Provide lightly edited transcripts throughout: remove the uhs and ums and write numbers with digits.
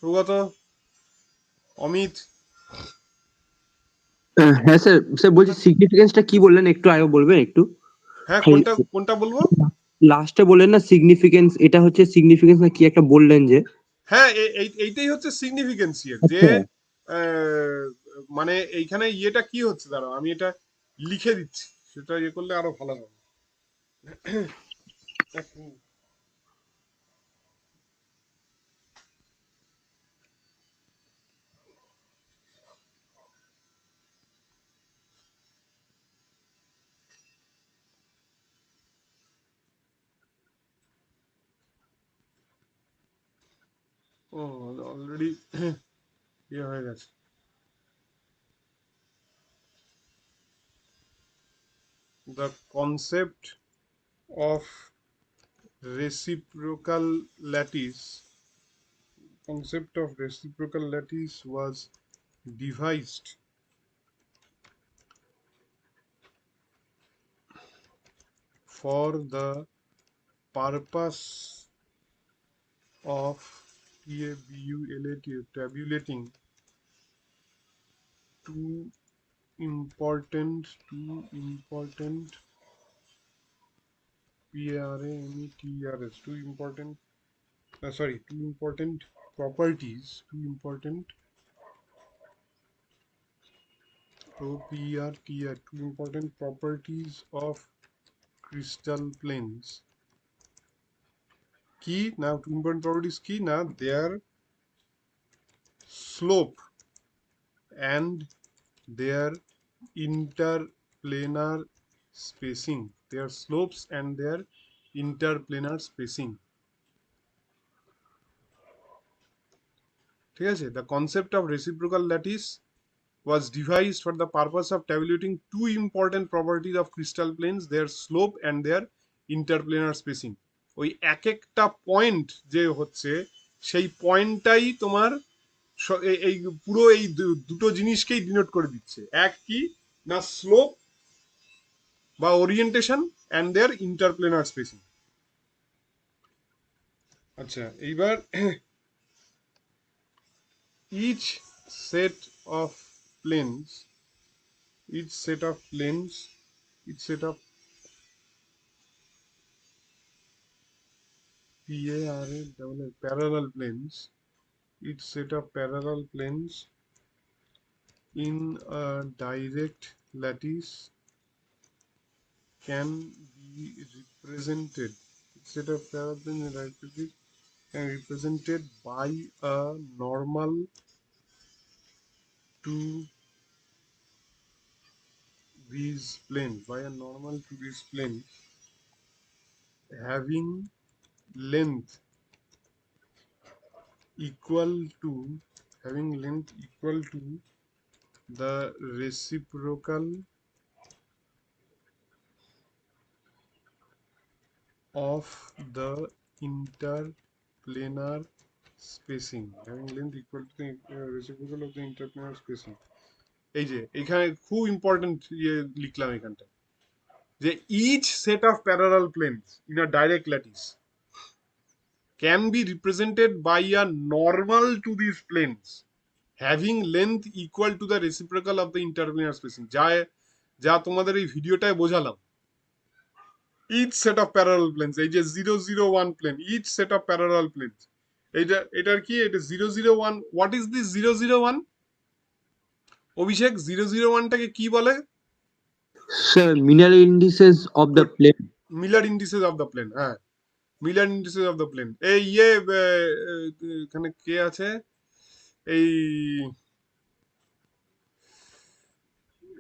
সুগত, অমিত। হ্যাঁ sir, sir বলছি সিগনিফিকেন্সটা কি বললেন, একটু আগে বলবেন একটু। হ্যাঁ, কোনটা কোনটা বলবো? লাস্টে বললেন না সিগনিফিকেন্স, এটা হচ্ছে সিগনিফিকেন্স না কি একটা বললেন যে। হ্যাঁ, এইটাই হচ্ছে সিগনিফিকেন্স এর যে আচ্ছা। আহ, মানে এইখানে ইয়েটা কি হচ্ছে, দাঁড়াও আমি এটা লিখে দিচ্ছি, সেটা ইয়ে করলে আরো ভালো হবে। এক মিনিট। ও, অলরেডি ইয়ে হয়ে গেছে। The concept of reciprocal lattice concept of reciprocal lattice was devised for the purpose of tabulating two two important PRAMETRS two important properties two important OPRTR two important properties of crystal planes. Key now two important properties key now their slope and their interplanar spacing. Their slopes and their interplanar spacing. ঠিক আছে? The concept of reciprocal lattice was devised for the purpose of tabulating two important properties of crystal planes, their slope and their interplanar spacing. ওই এক একটা point যে হচ্ছে, সেই পয়েন্টটাই তোমার এই পুরো এই দুটো জিনিসকেই ডিনোট করে দিচ্ছে। এক কি না, স্লোপ বা orientation and their interplanar spacing. আচ্ছা, এইবার each set of planes each set of planes each set of parallel planes each set of parallel planes in a direct lattice can be represented each set of parallel planes in a direct lattice can be represented by a normal to these planes having length equal to the reciprocal of the interplanar spacing having length equal to the reciprocal of the interplanar spacing. এই যে এখানে খুব important ইয়ে লিখলাম এখানটা, যে each set of parallel planes in a direct lattice can be represented by a normal to this planes having length equal to the reciprocal of the interplanar spacing. যা তোমাদের এই ভিডিওটায় বোঝালাম, each set of parallel planes, এই যে 001 plane, each set of parallel planes, এটার কি, এটা 001। What is this 001? অভিষেক, 001টাকে কি বলে? Sir Miller indices of the good. Plane. Miller indices of the plane, হ্যাঁ, Miller indices of the plane. এই ইয়ে এখানে কে আছে, এই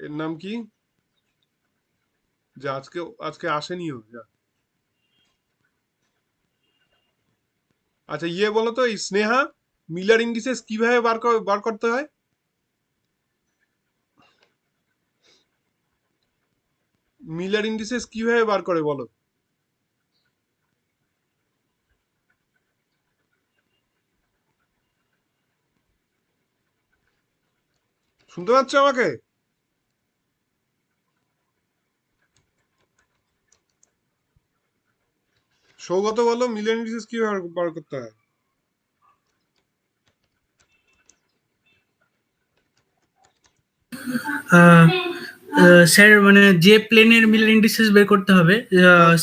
এর নাম কি, যে আজকে আজকে আসেনিও যা। আচ্ছা, ইয়ে বলো তো, এই স্নেহা, মিলার ইন্ডিসেস কিভাবে বার করতে হয়? মিলার ইন্ডিসেস কিভাবে বার করে বলো? শুনতে পাচ্ছ আমাকে? সৌগত বলো, মিলার ইন্ডিসেস কিভাবে বার করতে হয়? আহ, স্যার মানে যে প্লেনের মিলার ইন্ডিসেস বের করতে হবে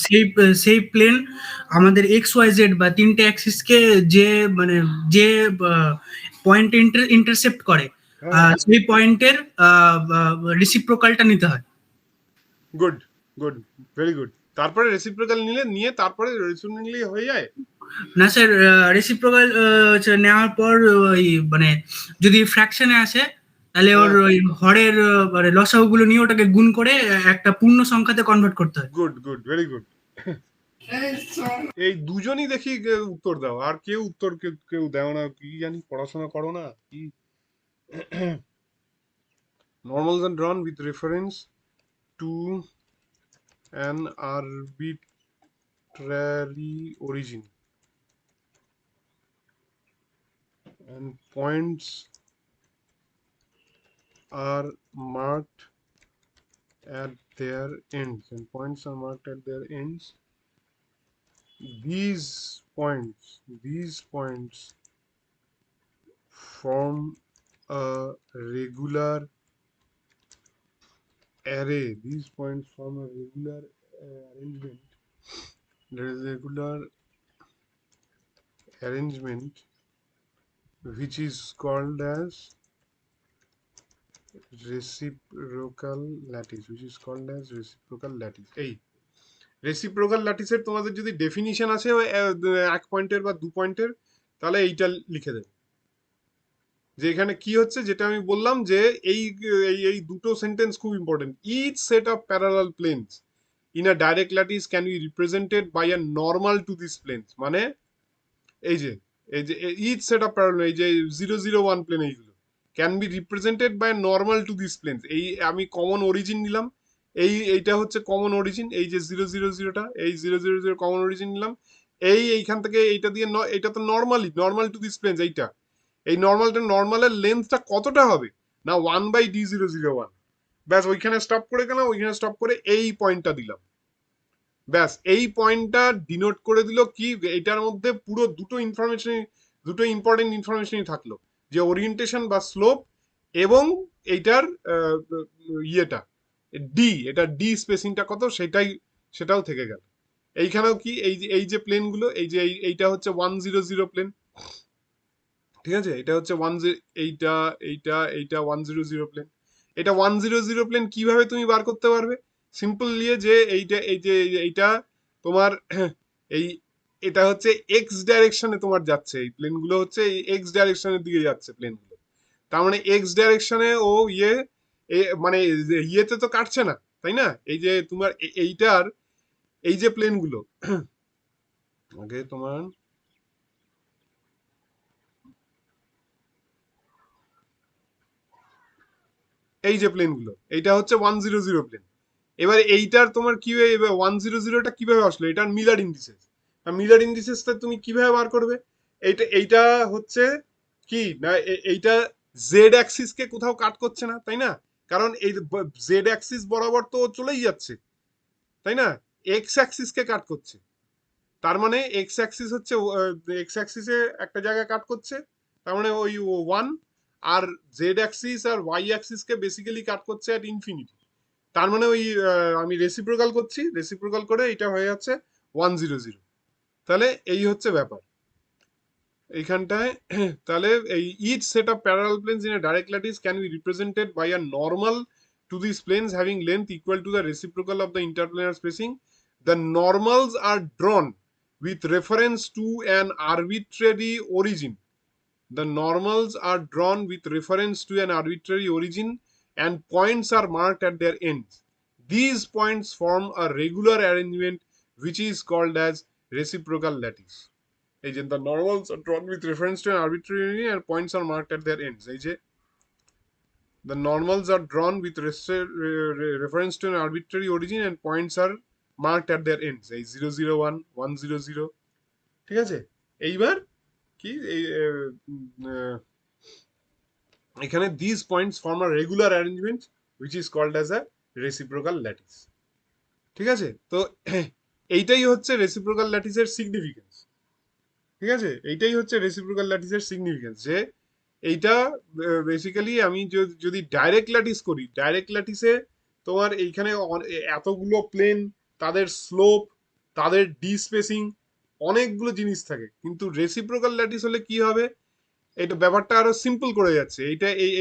সেই সেই প্লেন আমাদের এক্স ওয়াই জেড বা তিনটে অ্যাক্সিসকে যে মানে যে পয়েন্ট ইন্টারসেপ্ট করে হ্যাঁ, সেই পয়েন্টের রিসিপ্রোকালটা নিতে হয়। Good, good, very good. তারপরে রেসিপ্রোকাল নিয়ে তারপরে রেসিপ্রোকাল নিলেই হয়ে যায়। না স্যার, রেসিপ্রোকাল নেওয়ার পর ওই মানে যদি ফ্র্যাকশনে আসে তাহলে ওর হ্যাঁ, ওই হরের মানে লসাগু গুলো নিয়ে ওটাকে গুণ করে একটা পূর্ণ সংখ্যাতে কনভার্ট করতে হয়। Good, good, very good. এই দুজনই দেখি উত্তর দাও, আর কেউ উত্তর কেউ কেউ দাও না, কি জানি পড়াশোনা করো না কি। Normals are drawn with reference to an arbitrary origin, and points are marked at their ends. These points form a regular array. These points form a regular arrangement. There is a regular arrangement which is called as reciprocal lattice. এই reciprocal ল্যাটিসের তোমাদের যদি definition আছে ওই, এক পয়েন্টের বা দু পয়েন্টের, তাহলে এইটা লিখে দেবে। যে এখানে কি হচ্ছে, যেটা আমি বললাম যে এই এই এই দুটো সেন্টেন্স খুব important. Each set of parallel planes in a direct lattice can be represented by a normal to this planes. মানে এই যে ইচ সেট অফ প্যারালাল, এই যে 0, 0, 1 প্লেন, এইগুলো can be represented by normal to this planes. এই আমি common origin নিলাম, এইটা হচ্ছে কমন অরিজিন, এই যে 0, 0, 0টা, এই 0, 0, 0 কমন অরিজিন নিলাম। এইখান থেকে এইটা দিয়ে এটা তো নর্মাল টু দিস প্লেনস। এই নর্মালের লেন্থটা কতটা হবে না, 1/d0, 0, 1। ব্যাস, ওইখানে স্টপ করে গেলাম, ওইখানে স্টপ করে এই পয়েন্টটা দিলাম। ব্যাস, এই পয়েন্টটা ডিনোট করে দিল কি, এটার মধ্যে পুরো দুটো ইম্পর্টেন্ট ইনফরমেশনই থাকলো, যে ওরিয়েন্টেশন বা স্লোপ, এবং এইটার ইয়েটা এটা ডি স্পেসিংটা কত, সেটাও থেকে গেল। এইখানেও কি, এই যে প্লেনগুলো, এইটা হচ্ছে 100 প্লেন, ঠিক আছে, এটা হচ্ছে এইটা এইটা এইটা 100 প্লেন। এটা 100 প্লেন কিভাবে তুমি বার করতে পারবে? সিম্পল নিয়ে যে এইটা তোমার এই এটা হচ্ছে এক্স ডাইরেকশনে তোমার যাচ্ছে, এই প্লেনগুলো হচ্ছে এই এক্স ডাইরেকশনের দিকে যাচ্ছে প্লেনগুলো। তার মানে এক্স ডাইরেকশনে ও মানে ইয়েতে তো কাটছে না, তাই না? এই যে তোমার এইটার এই যে প্লেনগুলো, আগে তোমার এই যে প্লেনগুলো, এইটা হচ্ছে 100 প্লেন। এবার এইটার তোমার কি 100টা কিভাবে আসলো, এটার মিলার ইন্ডিসেসটা তুমি কিভাবে বার করবে? এইটা হচ্ছে কি না, এইটা জেড অ্যাক্সিস কে কোথাও কাট করছে না, তাই না? কারণ এই জেড অ্যাক্সিস বরাবর তো চলেই যাচ্ছে, তাই না? এক্স অ্যাক্সিস কে কাট করছে। তার মানে এক্স অ্যাক্সিসে একটা জায়গায় কাট করছে, তার মানে ওই 1। আর জেড অ্যাক্সিস আর ওয়াই অ্যাক্সিস কে বেসিক্যালি কাট করছে অ্যাট ইনফিনিটি। তার মানে ওই আমি রেসিপ্রোকাল করে এটা হয়ে যাচ্ছে 100। তাহলে এই হচ্ছে ব্যাপার এইখানটায়। তাহলে এই each set of parallel planes in a direct lattice can be represented by a normal to this planes having length equal to the reciprocal of the interplanar spacing. The normals are drawn with reference to an arbitrary origin. The normals are drawn with reference to an arbitrary origin, and points are marked at their ends. These points form a regular arrangement which is called as reciprocal lattice. এই যে the normals are drawn with reference to an arbitrary origin and points are marked at their ends. এই যে the normals are drawn with reference to an arbitrary origin and points are marked at their ends. এই 0, 0, 1, 100, ঠিক আছে? এইবার কি এখানে these points form a regular arrangement which is called as a reciprocal lattice, ঠিক আছে? তো এইটাই হচ্ছে রেসিপ্রোকাল ল্যাটিসের সিগনিফিকেন্স, ঠিক আছে? এইটাই হচ্ছে রেসিপ্রোকাল ল্যাটিসের সিগনিফিকেন্স, যে এইটা বেসিক্যালি আমি যদি ডাইরেক্ট ল্যাটিস করি, ডাইরেক্ট ল্যাটিসে তোমার এইখানে এতগুলো প্লেন, তাদের স্লোপ, তাদের ডি স্পেসিং, অনেকগুলো জিনিস থাকে। কিন্তু রেসিপ্রোকাল ল্যাটিস হলে কি হবে, এটা ব্যাপারটা আরো সিম্পল করে যাচ্ছে।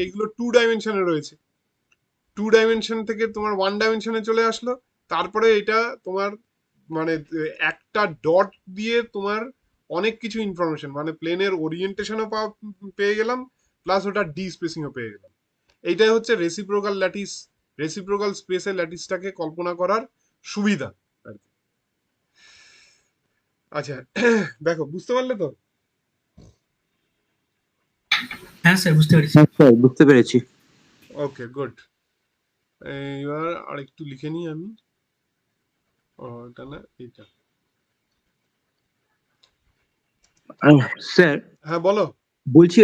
এইগুলো 2 ডাইমেনশনে রয়েছে, 2 ডাইমেনশন থেকে তোমার 1 ডাইমেনশনে চলে আসলো। তারপরে এটা তোমার মানে একটা ডট দিয়ে তোমার অনেক কিছু ইনফরমেশন, মানে প্লেনের ওরিয়েন্টেশনও পেয়ে গেলাম, প্লাস ওটা ডি স্পেসিংও পেয়ে গেলাম। এইটাই হচ্ছে রেসিপ্রোকাল ল্যাটিস, রেসিপ্রোকাল স্পেসে ল্যাটিসটাকে কল্পনা করার সুবিধা আর কি। আচ্ছা, দেখো বুঝতে পারলে তো? হ্যাঁ স্যার, বুঝতে পেরেছি। হ্যাঁ স্যার, বুঝতে পেরেছি। ওকে, গুড। এবার আরেকটু লিখে নিই আমি। এটা না, এইটা। স্যার হ্যাঁ বলো। বলছি,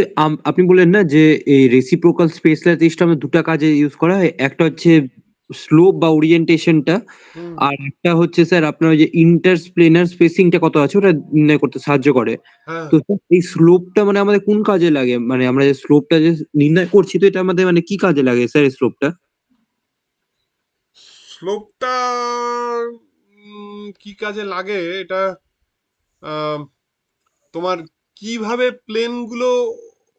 আপনি বললেন না যে এই রেসিপ্রোকাল স্পেস ল্যাটিসটা আমরা দুটা কাজে ইউজ করা হয়, একটা হচ্ছে স্লোপ বা ওরিয়েন্টেশনটা, হুম। আর একটা হচ্ছে স্যার আপনার ওই যে ইন্টারপ্লেনার স্পেসিংটা কত আছে ওটা নির্ণয় করতে সাহায্য করে। হ্যাঁ, তো স্যার এই স্লোপটা মানে আমাদের কোন কাজে লাগে, মানে আমরা যে স্লোপটা যে নির্ণয় করছি, তো এটা আমাদের মানে কি কাজে লাগে স্যার এই স্লোপটা? স্লোপটা কি কাজে লাগে এটা, আম, তোমার কিভাবে প্লেনগুলো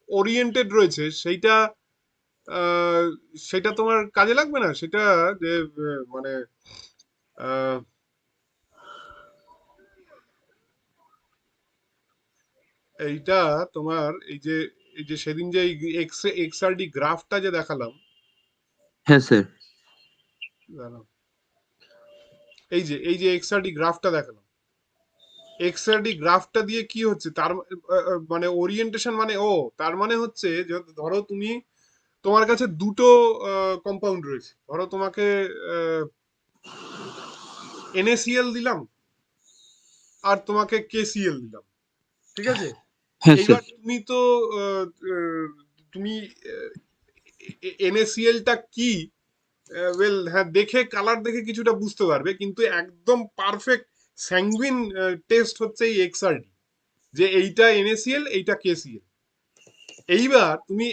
ওরিয়েন্টেড রয়েছে সেইটা, আহ, সেটা তোমার কাজে লাগবে না সেটা, যে মানে আহ, এইটা তোমার এই যে সেদিন যে এক্সআরডি গ্রাফটা যে দেখালাম, হ্যাঁ স্যার। দাঁড়াও, এই যে এক্সআরডি গ্রাফটা দেখালাম, এক্সআরডি গ্রাফটা দিয়ে কি হচ্ছে তার মানে ওরিয়েন্টেশন, মানে তার মানে হচ্ছে যে ধরো তুমি, তোমার কাছে দুটো কম্পাউন্ড রয়েছে, ধরো তোমাকে NaCl দিলাম আর তোমাকে KCl দিলাম, ঠিক আছে? হ্যাঁ স্যার। এইবার তুমি তো তুমি NaClটা কি, ওয়েল হ্যাঁ, দেখে কালার দেখে কিছুটা বুঝতে পারবে, কিন্তু একদম পারফেক্ট স্যাঙ্গুইন টেস্ট হচ্ছে এই এক্সআরডি, যে এইটা NaCl, এইটা KCl। এইবার তুমি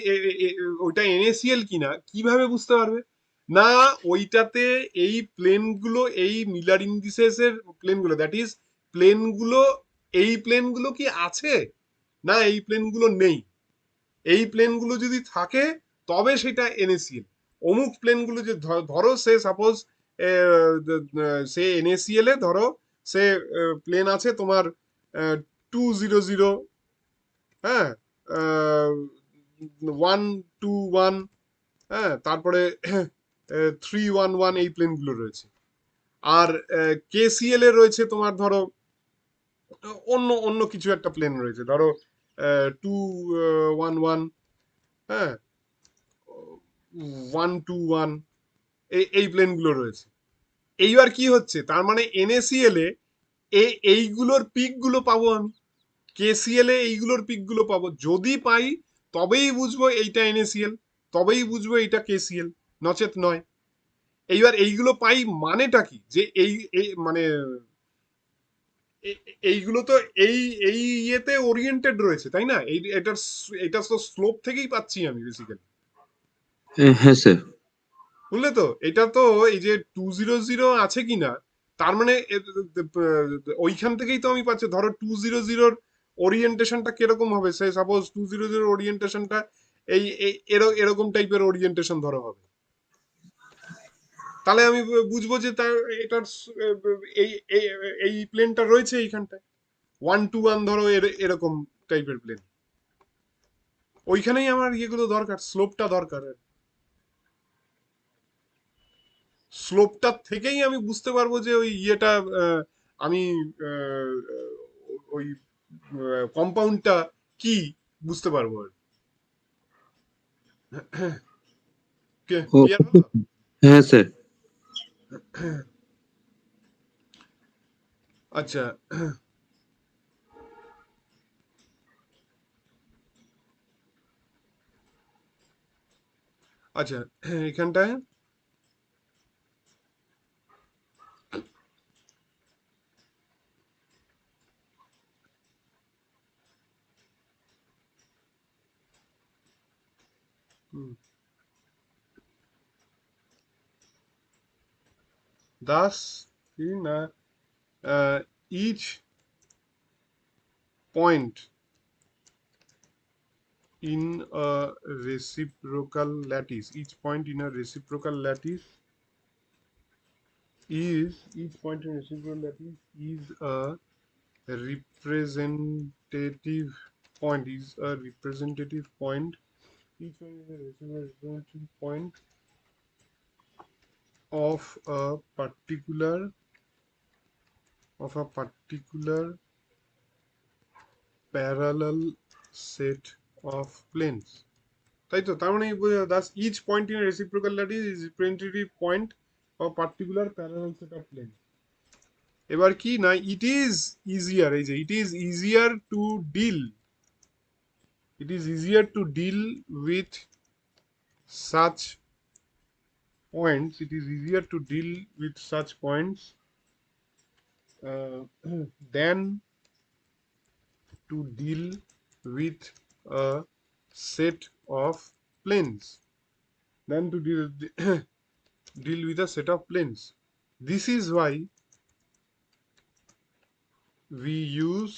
ওইটা NaCl কিনা কিভাবে বুঝতে পারবে? না, ওইটাতে এই প্লেনগুলো, এই মিলার ইন্ডিসেসের প্লেনগুলো, দ্যাট ইজ প্লেনগুলো, এই প্লেনগুলো কি আছে, না এই প্লেনগুলো নেই। এই প্লেনগুলো যদি থাকে তবে সেটা NaCl। অমুক প্লেনগুলো যে ধরো সে সাপোজ সে NaCl এ ধরো সে প্লেন আছে তোমার 200, হ্যাঁ, 121, হ্যাঁ, তারপরে 311, এই প্লেনগুলো রয়েছে। আর KCL এ রয়েছে তোমার ধরো অন্য অন্য কিছু একটা প্লেন রয়েছে, ধরো 211, হ্যাঁ, 121, এই প্লেনগুলো রয়েছে। এইবার কি হচ্ছে, তার মানে NaCl এ এইগুলোর পিক গুলো পাবো আমি, KCl এ এইগুলোর পিক গুলো পাবো। যদি পাই তবেই বুঝবো এইটা NaCl, তবেই বুঝবো এইটা KCl, নচেত নয়। এইবার এইগুলো পাই মানেটা কি, যে মানে এইগুলো তো এই এই ইয়েতে ওরিয়েন্টেড রয়েছে, তাই না? এটা তো স্লোপ থেকেই পাচ্ছি আমি বেসিক্যালি, হ্যাঁ স্যার। বুঝলে তো? এটা তো এই যে 200 আছে কিনা, তার মানে ওইখান থেকেই তো আমি পাচ্ছি। ধরো 200 ওরিয়েন্টেশনটা কিরকম হবে, সে সাপোজ 200 ওরিয়েন্টেশনটা এরকম টাইপের ওরিয়েন্টেশন ধরো হবে, তাহলে আমি বুঝবো যে তার এটার এই এই এই প্লেনটা রয়েছে এইখানটায়, 121 ধরো এরকম টাইপের প্লেন। ওইখানেই আমার ইয়েগুলো দরকার, স্লোপটা দরকার। স্লোপটা থেকেই আমি বুঝতে পারবো যে ওই ইয়েটা, আমি আহ, ওই কম্পাউন্ডটা কি বুঝতে পারবো আর ক্লিয়ার হলো? হ্যাঁ স্যার। আচ্ছা, আচ্ছা, এখানটায় thus in each point in a reciprocal lattice, each point in a reciprocal lattice is a representative point, each one is a representative point of a particular parallel set of planes. তাই তো, তার মানে thus each point in a reciprocal lattice is representative point of particular parallel set of planes. এবার কি না, it is easier, এই যে it is easier to deal with such points, than to deal with a set of planes, This is why we use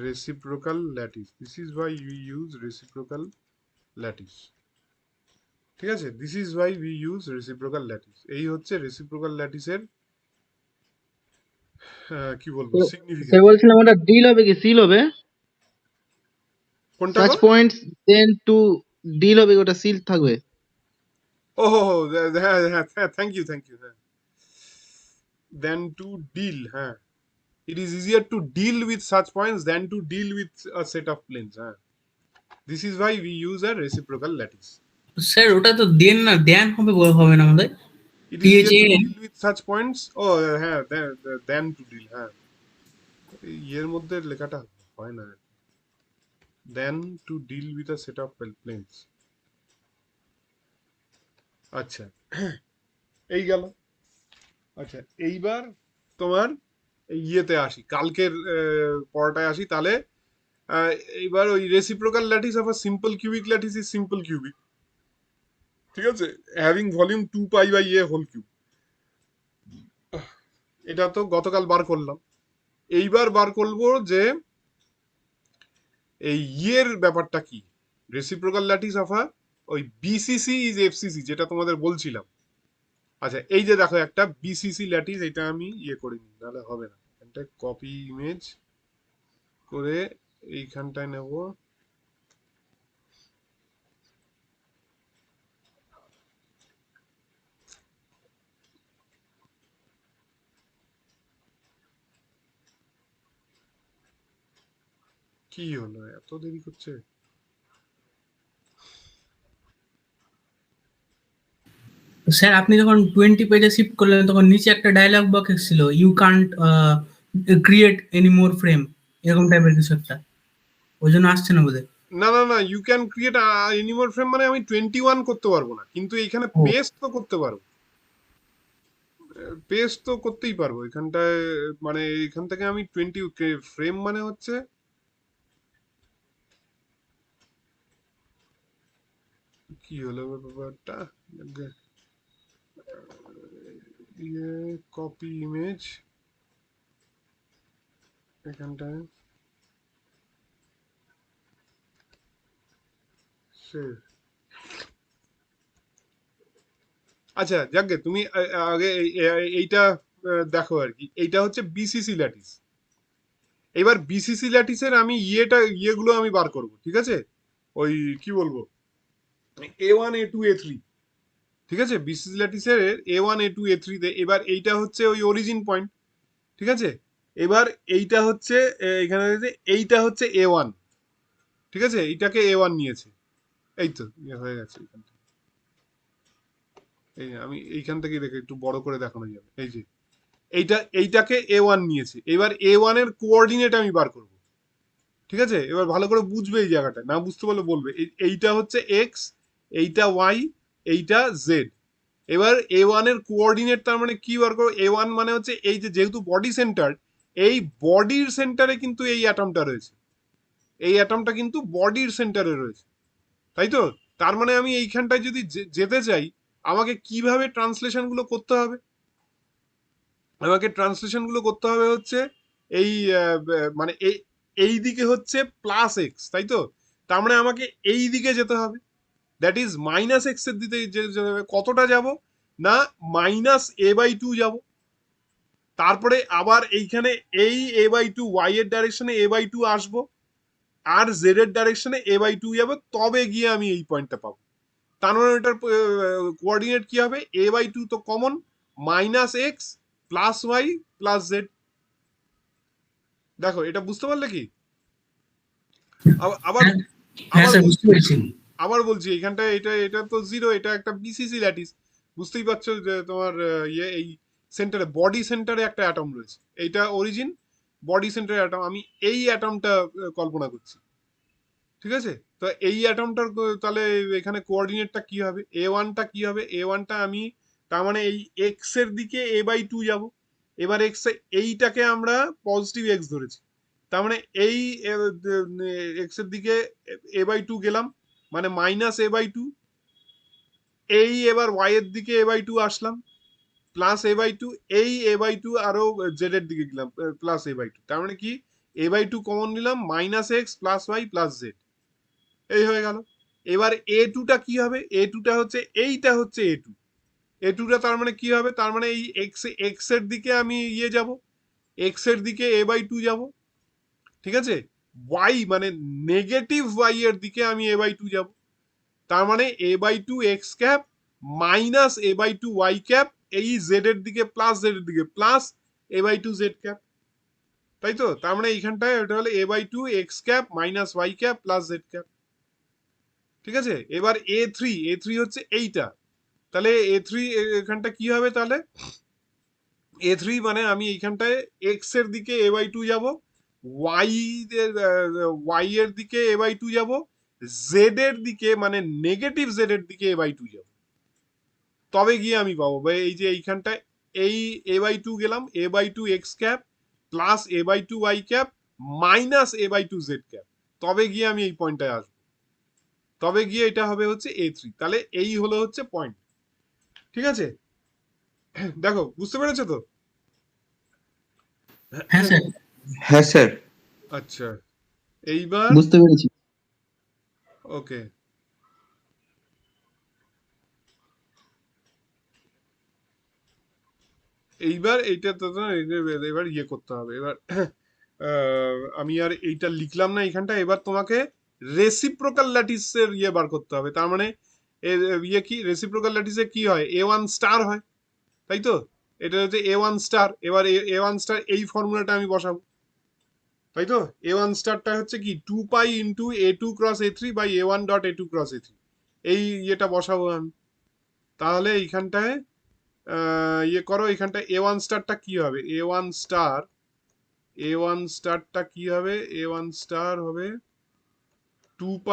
reciprocal lattice. ঠিক আছে, this is why we use reciprocal lattice. এই হচ্ছে reciprocal lattice এর কি বলবো সে significance. বলছিলাম ওটা deal হবে কি সিল হবে? কোনটা সাচ গো? পয়েন্টস দেন টু ডিল হবে কি ওটা সিল থাকবে? ওহো, হ্যাঁ হ্যাঁ হ্যাঁ, থ্যাংক ইউ হ্যাঁ, দেন টু ডিল, হ্যাঁ, it is easier to deal with such points than to deal with a set of planes. This is why we use a reciprocal lattice. Sir ওটা তো দেন না, দেন হবে না আমাদের। It is easier to THAN deal with such points. Oh হ্যাঁ, than to deal, হ্যাঁ, এর মধ্যে লেখাটা হয় না, than to deal with a set of planes. আচ্ছা, এই গেল। আচ্ছা, এইবার তোমার ইয়েতে আসি, কালকের পড়াটায় আসি। তাহলে এইবার ওই reciprocal lattice of a simple cubic lattice is simple cubic, ঠিক আছে, having volume 2π/a whole cube. এটা তো গতকাল বার করলাম। এইবার বার করব যে এই ইয়ের ব্যাপারটা কি, রেসিপ্রোকাল ল্যাটিস অফ আ ওই বিসিসি ইজ এফসিসি, যেটা তোমাদের বলছিলাম। আচ্ছা, এই যে দেখো একটা বিসিসি ল্যাটিস, এটা আমি ইয়ে করে নিই, নাহলে হবে না। এটা কপি ইমেজ করে এইখানটায় নেব, কি হলো এত দেরি করছে? স্যার আপনি যখন 20 পেজে শিফট করলেন তখন নিচে একটা ডায়লগ বক্স ছিল, you can't create any more frame, এরকম টাইপের কিছু একটা, ওই জন্য আসছে না বোধহয়। না, you can create any more frame মানে আমি 21 করতে পারবো না, কিন্তু এইখানে পেস্ট তো করতে পারবো, পেস্ট তো করতেই পারবো এখানটায়। মানে এখান থেকে আমি 20 ফ্রেম মানে হচ্ছে কি হলো ব্যাপারটা, ইয়ে কপি ইমেজ এখানটায় সেভ। আচ্ছা যাকে তুমি আগে এইটা দেখো আর কি, এইটা হচ্ছে বিসিসি ল্যাটিস। এবার বিসিসি ল্যাটিসের আমি ইয়েগুলো আমি বার করব, ঠিক আছে, ওই কি বলবো A1 A2 A3, ঠিক আছে, বিসিসি ল্যাটিসের A1 A2 A3 তে। এবার এইটা হচ্ছে ওই অরিজিন পয়েন্ট, ঠিক আছে। এবার এইটা হচ্ছে এখানে এইটা হচ্ছে A1, ঠিক আছে, এইটাকে A1 নিয়েছে, এই তো হয়ে গেছে। এখান থেকে এই আমি এইখান থেকে দেখে একটু বড় করে দেখানো যাবে, এই যে এইটাকে A1 নিয়েছে। এবার A1 এর কোঅর্ডিনেট আমি বার করব, ঠিক আছে। এবার ভালো করে বুঝবে এই জায়গাটা, না বুঝতে পারলে বলবে। এইটা হচ্ছে এক্স, এইটা ওয়াই, এইটা জেড। এবার A1 এর কোঅর্ডিনেট তার মানে কি বার করবো, A1 মানে হচ্ছে এই যে যেহেতু বডি সেন্টার, এই বডির সেন্টারে কিন্তু এই অ্যাটমটা রয়েছে, এই অ্যাটমটা কিন্তু বডির সেন্টারে রয়েছে, তাই তো। তার মানে আমি এইখানটায় যদি যেতে চাই, আমাকে কিভাবে ট্রান্সলেশন গুলো করতে হবে? আমাকে ট্রান্সলেশন গুলো করতে হবে হচ্ছে এই মানে এই দিকে হচ্ছে প্লাস এক্স, তাই তো? তার মানে আমাকে এই দিকে যেতে হবে, দ্যাট ইজ মাইনাস এক্স এর দিকে যেতে হবে। কতটা যাব না, -a/2 যাব। তারপরে আবার এইখানে এই a/2 ওয়াই এর ডাইরেকশনে a/2 আসবো, আর জেড এর ডাইরেকশনে a/2 যাবে, তবে গিয়ে আমি এই পয়েন্টটা পাবো। তার মানে ওটার কোঅর্ডিনেট কি হবে? a/2 তো কমন, -x + y + z। দেখো, এটা বুঝতে পারলে কি? আবার হ্যাঁ হ্যাঁ আবার স্যার, বলছি বুঝতে পেরেছি। আবার বলছি এইখানটা এটা এটা তো জিরো, এটা একটা বিসিসি ল্যাটিস। বুঝতেই পারছো যে তোমার ইয়ে এই সেন্টারে, বডি সেন্টারে একটা অ্যাটম রয়েছে, এইটা অরিজিন, বডি সেন্টারে অ্যাটম, আমি এই অ্যাটমটা কল্পনা করছি। ঠিক আছে? তো এই অ্যাটমটার তাহলে এখানে কোঅর্ডিনেটটা কি হবে? a1টা কি হবে? a1টা আমি, তার মানে এই এক্স এর দিকে a/2 যাব। এবার এক্স, এইটাকে আমরা পজিটিভ এক্স ধরেছি, তার মানে এই এক্স এর দিকে a/2 গেলাম, মানে -a/2। এই এবার ওয়াই এর দিকে a/2 আসলাম, +a/2। এই a/2 আরো জেড এর দিকে গেলাম, +a/2। তার মানে কি, a/2 কমন নিলাম, -x + y + z, এই হয়ে গেল। এবার a2টা কি হবে? a2টা হচ্ছে, এইটা হচ্ছে a2। a2টা তার মানে কি হবে? তার মানে এই এক্স এর দিকে আমি ইয়ে যাব, এক্স এর দিকে a/2 যাব। ঠিক আছে? ওয়াই মানে নেগেটিভ ওয়াই এর দিকে আমি a/2 যাব। তার মানে a/2 x cap -a/2 y cap, এই জেড এর দিকে প্লাস জেড এর দিকে প্লাস a/2 জেড ক্যাপ, তাই তো? তার মানে এইখানটায় ওটা হলো a/2 x cap y cap + z cap. ঠিক আছে? এবার এ থ্রি হচ্ছে এইটা, তাহলে এ3 এখানটা কি হবে তাহলে? এ3 মানে আমি এইখানটায় এক্স এর দিকে a/2 যাব, ওয়াই ওয়াই এর দিকে a/2 যাব, জেড এর দিকে মানে নেগেটিভ জেড এর দিকে a/2 যাব, তবে গিয়ে আমি পাবো এই যে এইখানটায় এই a/2 গেলাম, a/2 x cap +a/2 y cap -a/2 z cap, তবে গিয়ে আমি এই পয়েন্টটায় আসবো, তবে গিয়ে এটা হবে হচ্ছে a3। তাহলে এই হলো হচ্ছে পয়েন্ট। ঠিক আছে? দেখো, বুঝতে পেরেছো তো? হ্যাঁ স্যার। হ্যাঁ স্যার। আচ্ছা, এইবার বুঝতে পেরেছি। ওকে, এইবার এইটা তো এবার ইয়ে করতে হবে। এবার আমি আর এইটা লিখলাম না এখানটা, এবার তোমাকে রেসিপ্রোকাল ল্যাটিসের ইয়ে বার করতে হবে। তার মানে ইয়ে কি, রেসিপ্রোকাল ল্যাটিসে কি হয়? a1 হয়, তাই তো? এটা হচ্ছে a1। এবার a1 এই ফর্মুলাটা আমি বসাবো, তাই তো? a1টা হচ্ছে কি, 2π × a2 × a3/a1.a2 × a3, এই ইয়েটা বসাবো আমি। তাহলে এইখানটায় ইয়ে করো, এখানটা a1টা কি হবে? a1টা কি হবে? a1 হবে 2π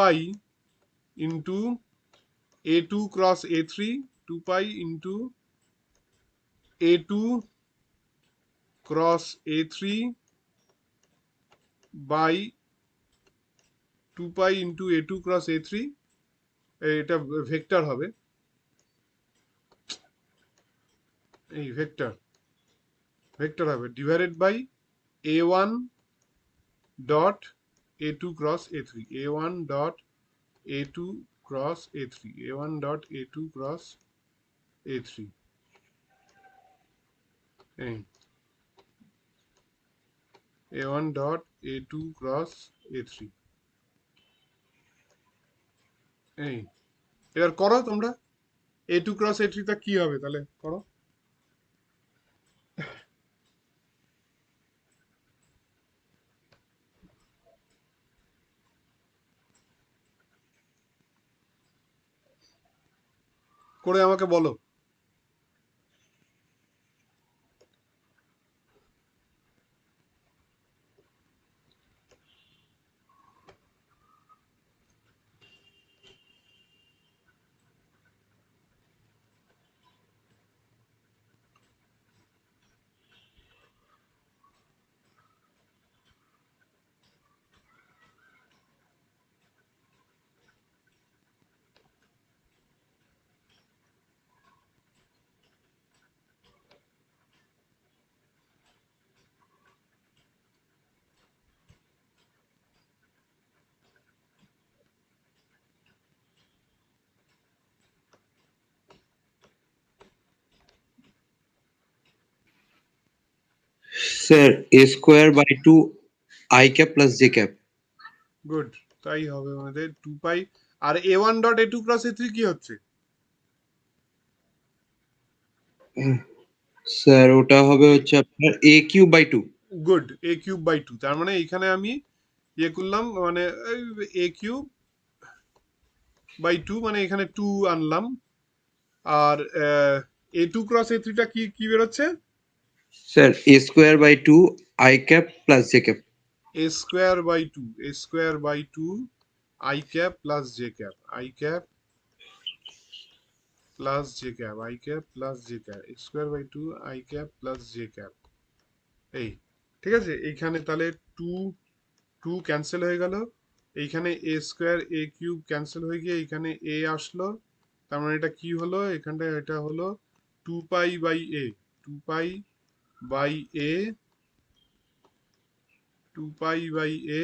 × a2 × a3, 2π × a2 × a3/2π × a2 × a3, এটা ভেক্টর হবে, এই ভেক্টর ভেক্টর হবে divided by a1 dot a2 × a3, a1 dot a2 × a3, a1 dot a2 × a3, এই a1 ডট a2 × a3, এই এবার করো তোমরা, a2 × a3 টা কি হবে তাহলে করো। করে আমাকে বলো। Sir a square by 2 i cap plus j cap. Good, তাই হবে আমাদের 2 পাই। আর a1 dot a2 cross a3 কি হচ্ছে? স্যার ওটা হবে হচ্ছে আপনার a cube by 2। Good, a cube by 2। তার মানে এখানে আমি ইয়ে করলাম, মানে a কিউব বাই 2, মানে এখানে 2 আনলাম। আর a2 ক্রস a3 টা কি কি বেরোচ্ছে? Sir a square by 2 i cap plus j cap. a square by 2, a square by 2 i cap plus j cap, i cap plus j cap, i cap plus j cap, a square by 2 i cap plus j cap. এই ঠিক আছে, এইখানে তাহলে 2 2 cancel হয়ে গেল। এইখানে a square a cube cancel হয়ে গিয়ে এইখানে a আসলো। তার মানে এটা কি হলো? এখানটা এটা হলো 2 pi by a, 2 pi by a, 2 pi by a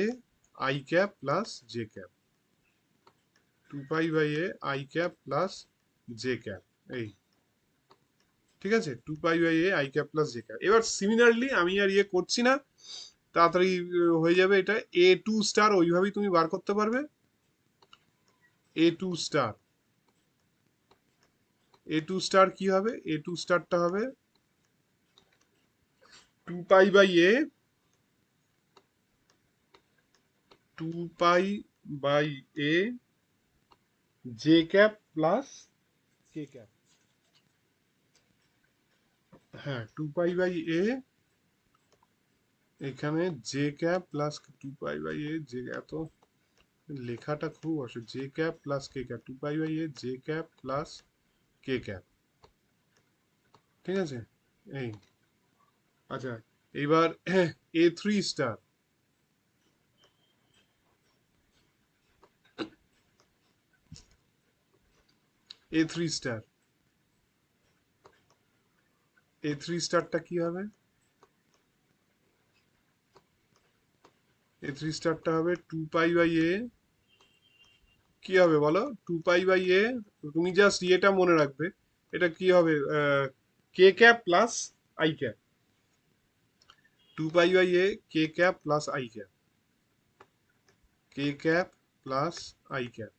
i cap plus j cap, 2 pi by a i cap plus j cap. এই ঠিক আছে, 2 pi by a i cap plus j cap. এবার সিমিলারলি আমি আর ইয়ে করছি না, তাড়াতাড়ি হয়ে যাবে এটা। a2 স্টার ওইভাবেই তুমি বার করতে পারবে। a2 স্টার, a2 স্টার কি হবে? a2 স্টারটা হবে 2 pi by a, 2 pi by a j cap plus k cap. হ্যাঁ, 2 পাই বাই a, এখানে j cap plus 2 pi by a j, এত লেখাটা খুব অসুবিধা। j cap plus k cap, 2 pi by a j cap plus k cap. ঠিক আছে, এই আচ্ছা এইবার a3 star, a3 star, a3 স্টারটা কি হবে? a3 স্টারটা হবে 2 পাই বাই a, কি হবে বলো? 2 পাই বাই a, তুমি জাস্ট এটা মনে রাখবে, এটা কি হবে? k cap plus i cap, 2 pi by a k cap plus i cap, k cap plus i cap,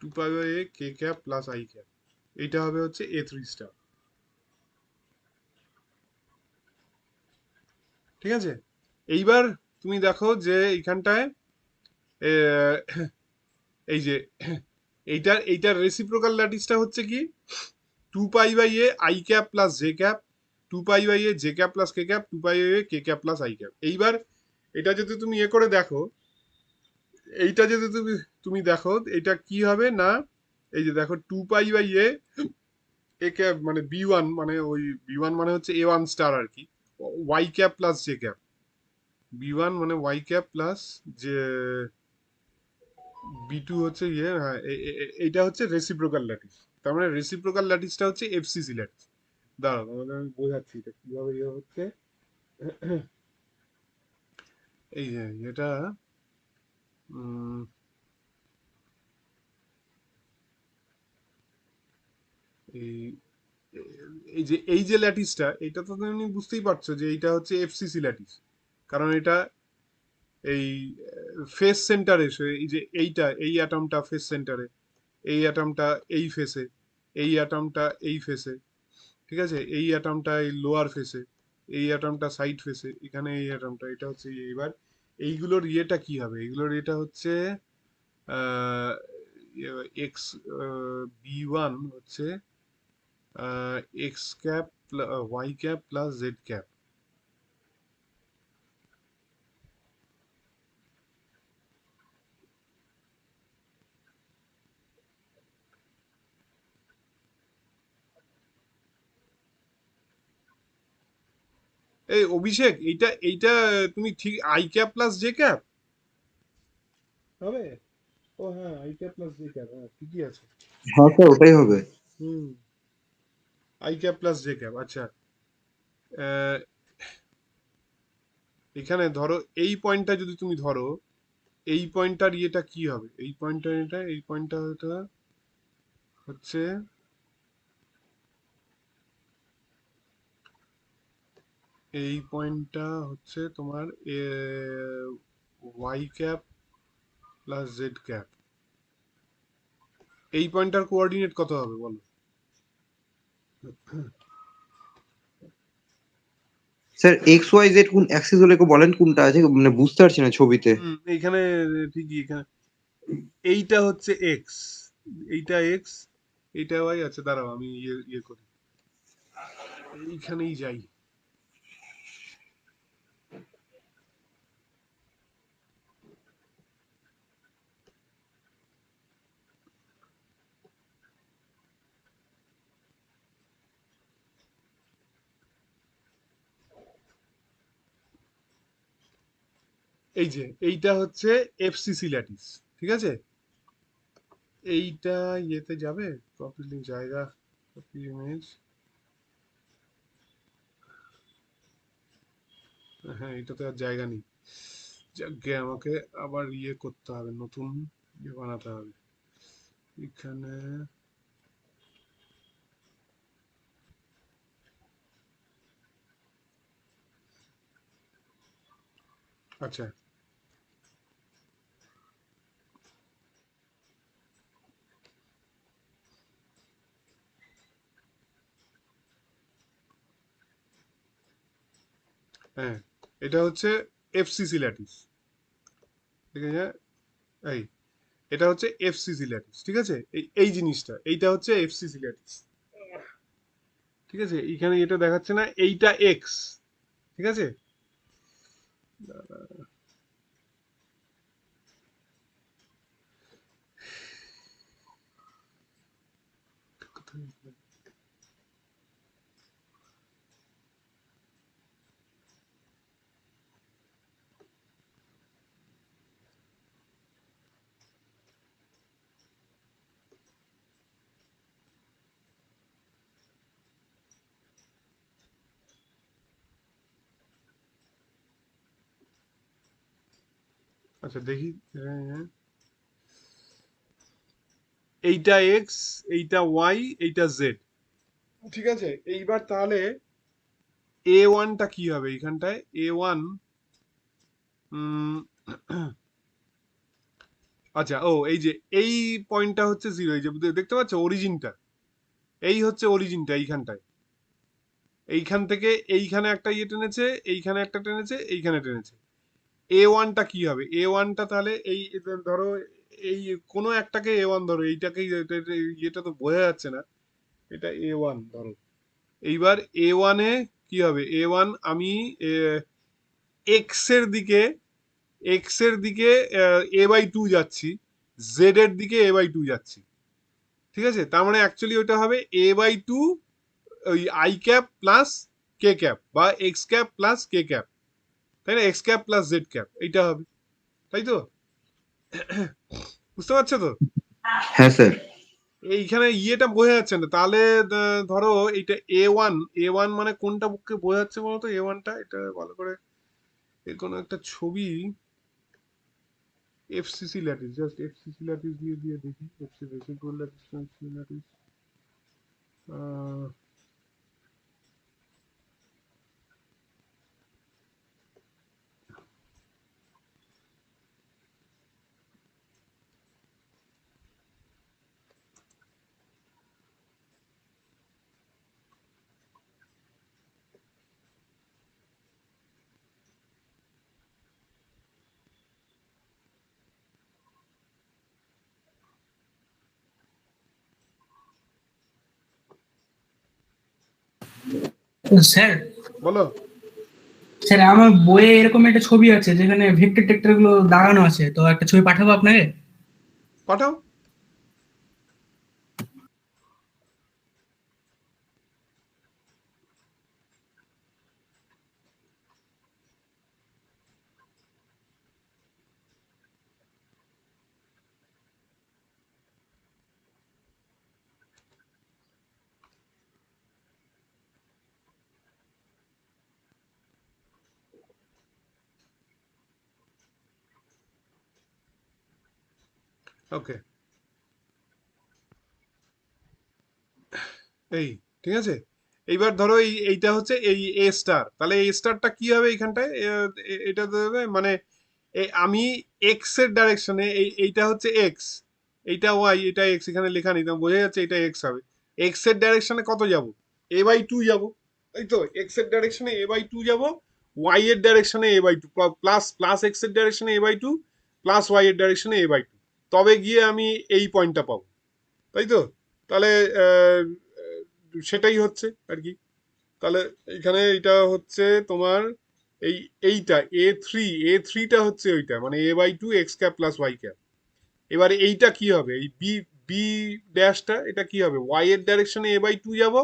2 pi by a k cap plus i cap. এইটা হবে হচ্ছে a3 স্টার। ঠিক আছে, এইবার তুমি দেখো যে এইখানটায় এই যে এইটার রেসিপ্রোকাল ল্যাটিসটা হচ্ছে কি? 2 pi by a i cap plus j cap, 2 pi by a j cap plus k cap, 2 pi by a k cap plus i cap. এইবার এটা যদি তুমি এ করে দেখো, এইটা যদি তুমি তুমি দেখো এটা কি হবে না, এই যে দেখো 2 পাই বাই এ ক্যাপ মানে বি ওয়ান, মানে ওই বি ওয়ান মানে হচ্ছে এ ওয়ান স্টার আর কি, y cap plus j cap, b one মানে ওয়াই ক্যাপ প্লাস যে বি টু হচ্ছে ইয়ে, হ্যাঁ এইটা হচ্ছে রেসিপ্রোকাল ল্যাটিস। তার মানে রেসিপ্রোকাল ল্যাটিসটা হচ্ছে এফসিসি ল্যাটিস। দাঁড়াও তোমাদের আমি বোঝাচ্ছি এটা কিভাবে ইয়ে হচ্ছে। এই যে এটা উম, এই এই যে ল্যাটিসটা, এটা তো তুমি বুঝতেই পারছো যে এইটা হচ্ছে এফসিসি ল্যাটিস, কারণ এটা এই ফেস সেন্টারে, এই যে এইটা এই অ্যাটমটা ফেস সেন্টারে, এই অ্যাটমটা এই ফেসে, এই অ্যাটমটা এই ফেসে, ঠিক আছে, এই অ্যাটমটা এই লোয়ার ফেসে, এই অ্যাটমটা সাইড ফেসে, এখানে এই অ্যাটমটা, এটা হচ্ছে এবার এইগুলোর ইয়েটা কি হবে? এইগুলোর এটা হচ্ছে এক্স বি ওয়ান হচ্ছে x cap y cap plus z cap. এই অভিষেক, এইটা এইটা তুমি ঠিক i cap plus j cap হবে? ও হ্যাঁ, i cap plus j cap, হ্যাঁ ঠিকই আছে। হ্যাঁ স্যার ওটাই হবে। হুম, i cap plus j cap. আচ্ছা, আহ, এখানে ধরো এই পয়েন্টটা যদি তুমি ধরো, এই পয়েন্টটার ইয়েটা কি হবে? এই পয়েন্টটার এটা, এই পয়েন্টটা হচ্ছে এই পয়েন্টটা হচ্ছে তোমার y cap plus z cap. এই পয়েন্টটার কোঅর্ডিনেট কত হবে বলো? স্যার এক্স ওয়াই জেড কোন অ্যাক্সিস হলে একটু বলেন কোনটা আছে, মানে বুঝতে পারছি না ছবিতে। এইখানে ঠিকই, এখানে এইটা হচ্ছে এক্স, এইটা এক্স, এইটা ওয়াই। আচ্ছা দাঁড়াও আমি ইয়ে করি, এইখানেই যাই। এই যে এইটা হচ্ছে এফসিসি ল্যাটিস, ঠিক আছে? এইটা ইয়েতে যাবে, কপি লিঙ্ক জায়গা, কপি ইমেজ। হ্যাঁ, এটাতে আর জায়গা নেই। যাকে আমাকে আবার ইয়ে করতে হবে, নতুন ইয়ে বানাতে হবে এখানে। আচ্ছা, হ্যাঁ, এটা হচ্ছে এফসিসি ল্যাটিস, ঠিক আছে? এই এটা হচ্ছে এফসিসি ল্যাটিস, ঠিক আছে? এই এই জিনিসটা, এইটা হচ্ছে এফসিসি ল্যাটিস, ঠিক আছে? এইখানে এটা দেখাচ্ছে না, এইটা এক্স, ঠিক আছে? আচ্ছা দেখি, হ্যাঁ, এইটা এক্স, এইটা ওয়াই, এইটা জেড, ঠিক আছে? এইবার তাহলে এ ওয়ানটা কি হবে এইখানটায়? এ ওয়ান, আচ্ছা, ও এই যে এই পয়েন্টটা হচ্ছে জিরো, এই যে দেখতে পাচ্ছ অরিজিনটা, এই হচ্ছে অরিজিনটা এইখানটায়। এইখান থেকে এইখানে একটা ইয়ে টেনেছে, এইখানে একটা টেনেছে, এইখানে টেনেছে। এ ওয়ানটা কি হবে? এ ওয়ানটা তাহলে এই ধরো, এই কোনো একটাকে এ ওয়ান ধরো, এইটাকেই এটা তো বোঝা যাচ্ছে না, এটা এ ওয়ান ধরো। এইবার এ ওয়ানে কি হবে? এ ওয়ান আমি এক্স এর দিকে, এক্স এর দিকে এ বাই টু যাচ্ছি, জেড এর দিকে এ বাই টু যাচ্ছি, ঠিক আছে? তার মানে অ্যাকচুয়ালি ওটা হবে এ বাই টু, ওই I cap plus k cap, বা x cap plus k cap, তাই না? X cap plus z cap, এইটা হবে, তাই তো? বুঝতে পারছো তো? হ্যাঁ স্যার। এইখানে ইয়েটা বোঝা যাচ্ছে না তাহলে। ধরো এইটা এ ওয়ান, এ ওয়ান মানে কোনটা পক্ষে বোঝা যাচ্ছে বলতো? এ ওয়ানটা এটা ভালো করে, এর কোনো একটা ছবি, FCC lattice, just FCC lattice দিয়ে দিয়ে দেখি, FC reciprocal lattice, FCC lattice. Sir, বলো। স্যার আমার বইয়ে এরকম একটা ছবি আছে যেখানে ভেক্টর টেক্টর গুলো দাগানো আছে, তো একটা ছবি পাঠাবো আপনাকে। পাঠাও। ওকে, এই ঠিক আছে, এইবার ধরো এইটা হচ্ছে এই এ স্টার, তাহলে এই স্টারটা কি হবে এইখানটায়, এটা দেবে মানে আমি এক্স এর ডাইরেকশনে, এইটা হচ্ছে এক্স, এইটা ওয়াই, এটা এক্স, এখানে লেখা নেই, তোমার বোঝা যাচ্ছে এটা এক্স হবে। এক্স এর ডাইরেকশনে কত যাব, a/2 যাব, তাই তো, এক্স এর ডাইরেকশনে a/2 যাব, ওয়াই এর ডাইরেকশনে a/2 প্লাস প্লাস এক্স এর ডাইরেকশনে a/2 প্লাস ওয়াই এর ডাইরেকশনে a/2, তবে গিয়ে আমি এই পয়েন্টটা পাবো, তাই তো। তাহলে সেটাই হচ্ছে আর কি। তাহলে এখানে এটা হচ্ছে তোমার এই এইটা এ থ্রিটা হচ্ছে ওইটা, মানে a/2 x cap plus y cap. এবারে এইটা কি হবে, এই বি বি ড্যাশটা, এটা কি হবে, ওয়াই এর ডাইরেকশনে a/2 যাব,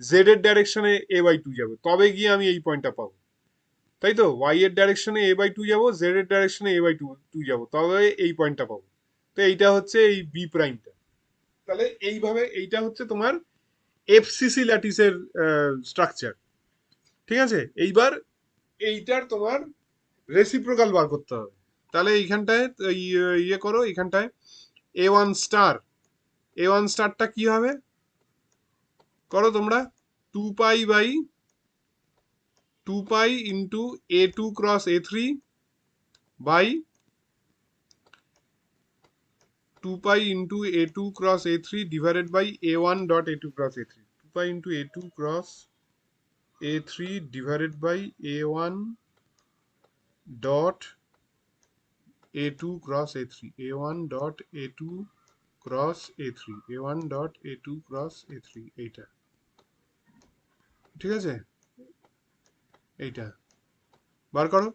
জেড এর ডাইরেকশনে a/2 যাব, তবে গিয়ে আমি এই পয়েন্টটা পাবো, তাই তো। ওয়াই এর ডাইরেকশনে a/2 যাব, জেড এর ডাইরেকশনে a/2 যাব, তবে এই পয়েন্টটা পাবো। তো এইটা হচ্ছে এই বি প্রাইমটা। তাহলে এইভাবে এইটা হচ্ছে তোমার এফসিসি ল্যাটিসের স্ট্রাকচার, ঠিক আছে। এইবার এইটার তোমার রেসিপ্রোকাল বার করতে হবে। তাহলে এইখানটায় ইয়ে করো, এইখানটায় a1 স্টার, a1 স্টারটা কি হবে করো তোমরা, 2 pi into a2 cross a3 বাই 2 pi into a2 cross a3 divided by a1 dot a2 cross a3, 2 pi into a2 cross a3 divided by a1 dot a2 cross a3, a1 dot a2 cross a3, a1 dot a2 cross a3, এইটা ঠিক আছে, এইটা বার করো।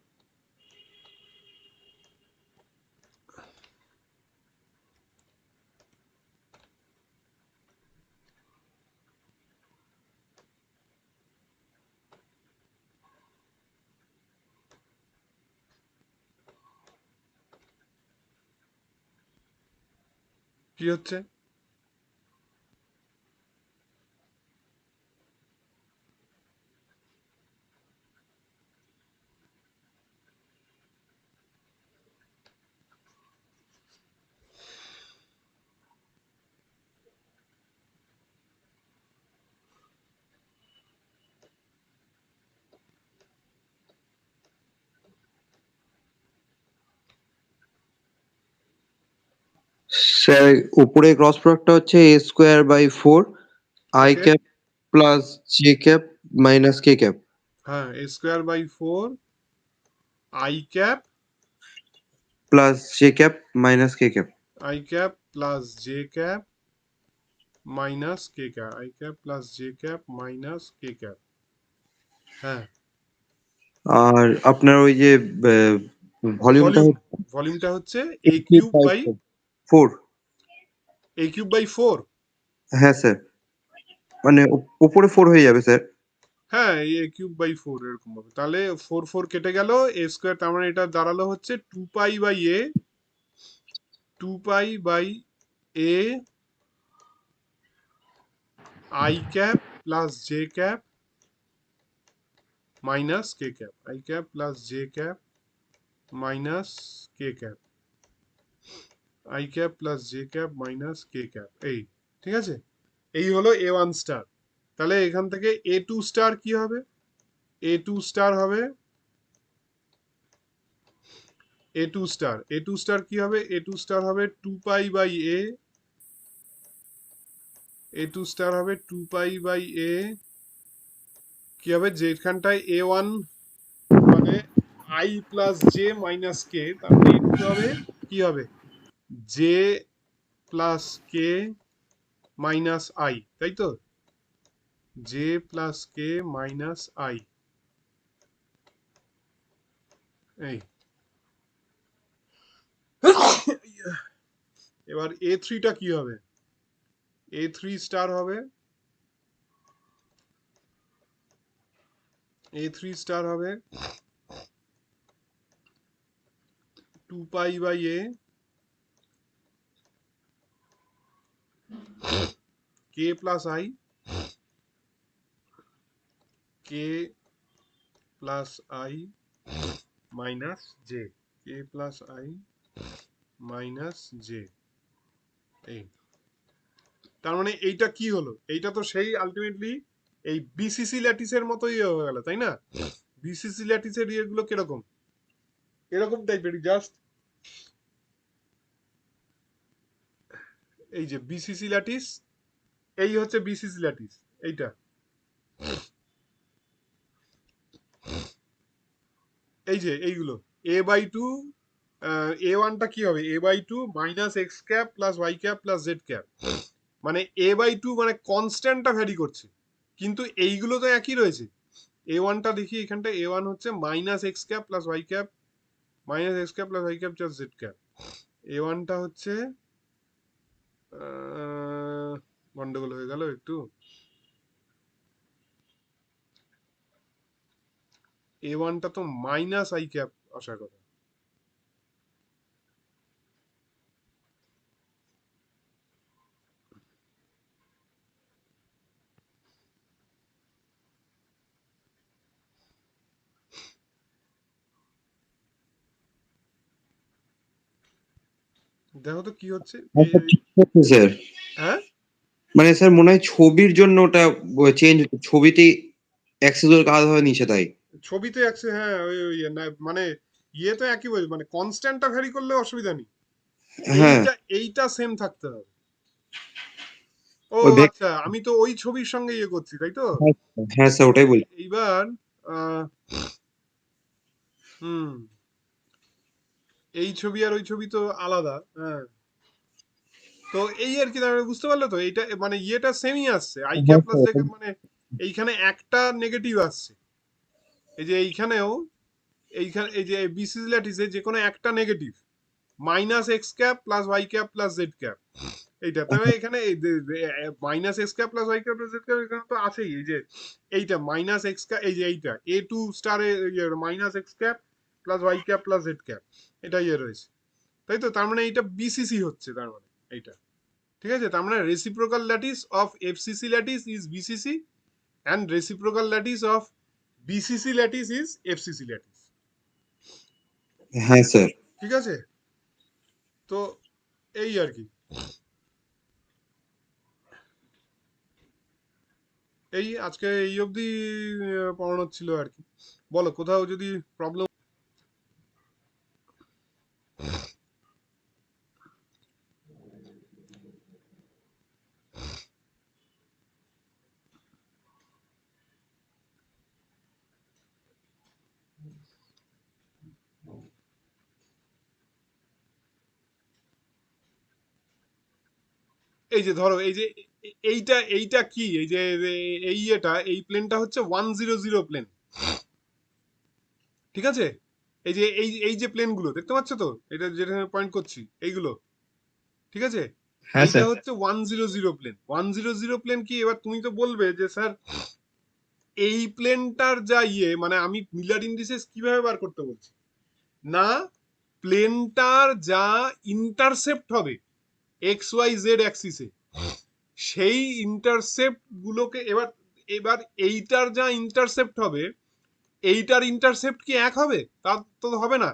কি হচ্ছে, sir উপরে cross প্রোডাক্টটা হচ্ছে a² / 4 i okay, cap plus j cap minus k cap হ্যাঁ a²/4 i cap plus j cap minus k cap. Plus j cap minus k cap, i cap plus j cap minus k cap, হ্যাঁ। আর আপনার ওই যে ভলিউমটা volume, ভলিউমটা হচ্ছে a cube cube bye bye 4। Four, হ্যাঁ sir, মানে উপরে 4 হয়ে যাবে স্যার। হ্যাঁ a³/4 এরকম হবে। তাহলে 4 কেটে গেল, a², তার মানে এটা দাঁড়ালো হচ্ছে 2 pi by a i cap plus j cap minus k cap, i cap plus j cap minus k cap, i cap plus j cap minus k cap, এই ঠিক আছে। এই হলো a1 স্টার। তাহলে এখান থেকে a2 স্টার কি হবে, a2 স্টার হবে a2 স্টার কি হবে, a2 স্টার হবে 2 পাই বাই a2 স্টার হবে 2 পাই বাই কি হবে, যেখানটায় a1 মানে i প্লাস জে মাইনাস কে, তার মানে a2 হবে কি হবে, J plus K minus I, তাই তো, J plus K minus I, এই। এবার a3টা কি হবে, a3 স্টার হবে a3 স্টার হবে 2 pi by k plus i, k plus i minus j, k plus i minus j, এই। তার মানে এইটা কি হলো, এইটা তো সেই আলটিমেটলি এই বিসিসি ল্যাটিসের মতোই হয়ে গেল, তাই না? বিসিসি ল্যাটিসের ইয়েগুলো কিরকম, এরকম টাইপেরই জাস্ট। এই যে বিসিসি ল্যাটিস, এই হচ্ছে বিসিসি ল্যাটিস, এইটা। এই যে এইগুলো a/2, a1টা কি হবে, a/2 minus x cap plus y cap plus z cap, মানে a/2 মানে কনস্ট্যান্টটা ভ্যারি করছে, কিন্তু এইগুলো তো একই রয়েছে। a1টা দেখি এখানটা, a1 হচ্ছে minus x cap plus y cap minus x cap plus y cap plus z cap. a1টা হচ্ছে গন্ডগোল হয়ে গেল একটু, a1টা তো মাইনাস আই ক্যাপ আসার কথা। দেখো তো কি হচ্ছে স্যার হ্যাঁ। মানে স্যার মনে হয় ছবির জন্য ওটা চেঞ্জ হচ্ছে, ছবিতেই অ্যাক্সেস আলাদাভাবে নিচে তাই। ছবিতে আছে, হ্যাঁ ওই ওই না, মানে ইয়ে তো একই বলছে, মানে কনস্ট্যান্টটা ভ্যারি করলে অসুবিধা নেই, হ্যাঁ এইটা সেম থাকতে হবে। ও ওই আচ্ছা, আমি তো ওই ছবির সঙ্গে ইয়ে করছি, তাই তো। হ্যাঁ স্যার ওটাই বলছি। এইবার আহ, হুম, এই ছবি আর ওই ছবি তো আলাদা, হ্যাঁ। তো এই আর কি, তাহলে বুঝতে পারলে তো, এইটা মানে ইয়েটা সেমই আসছে, I cap plus j cap, মানে এইখানে একটা নেগেটিভ আসছে, এই যে এইখানেও, এইখানে এই যে বিসিস ল্যাটিসে যে কোনো একটা negative, minus x cap plus y cap plus z cap, এইটা তাহলে এখানে minus x cap plus y cap plus z cap এখানে তো আছেই, এই যে এইটা মাইনাস এক্স ক্যাপ, এই যে এইটা a2 স্টারে minus x cap plus y cap plus z cap, এটা ইয়ে রয়েছে, তাই তো। তার মানে এইটা বিসিসি হচ্ছে, তার মানে এইটা ঠিক আছে। তার মানে reciprocal lattice of FCC lattice is BCC and reciprocal lattice of BCC lattice is FCC lattice, হ্যাঁ স্যার। ঠিক আছে। তো এই আর কি, এই আজকে এই অবধি পড়ানো ছিল আর কি। বলো কোথাও যদি প্রবলেম। এই যে ধরো, এই যে এইটা এইটা কি, এই যে এই এটা এই প্লেনটা হচ্ছে 100 প্লেন, ঠিক আছে। এই যে এই যে প্লেনগুলো দেখতে পাচ্ছ তো, এটা যেটা পয়েন্ট করছি এইগুলো, ঠিক আছে। হ্যাঁ এইটা স্যার। হচ্ছে 100 প্লেন, 100 প্লেন কি, এবার তুমি তো বলবে যে স্যার এই প্লেনটার যা ইয়ে, মানে আমি মিলার ইন্ডিসেস কিভাবে বার করতে বলছি, না প্লেনটার যা ইন্টারসেপ্ট হবে এক্স ওয়াই জেড অ্যাক্সিসে, সেই ইন্টারসেপ্ট গুলোকে এবার, এবার এইটার যা ইন্টারসেপ্ট হবে, এইটার ইন্টারসেপ্ট কি এক হবে, তা তো হবে না।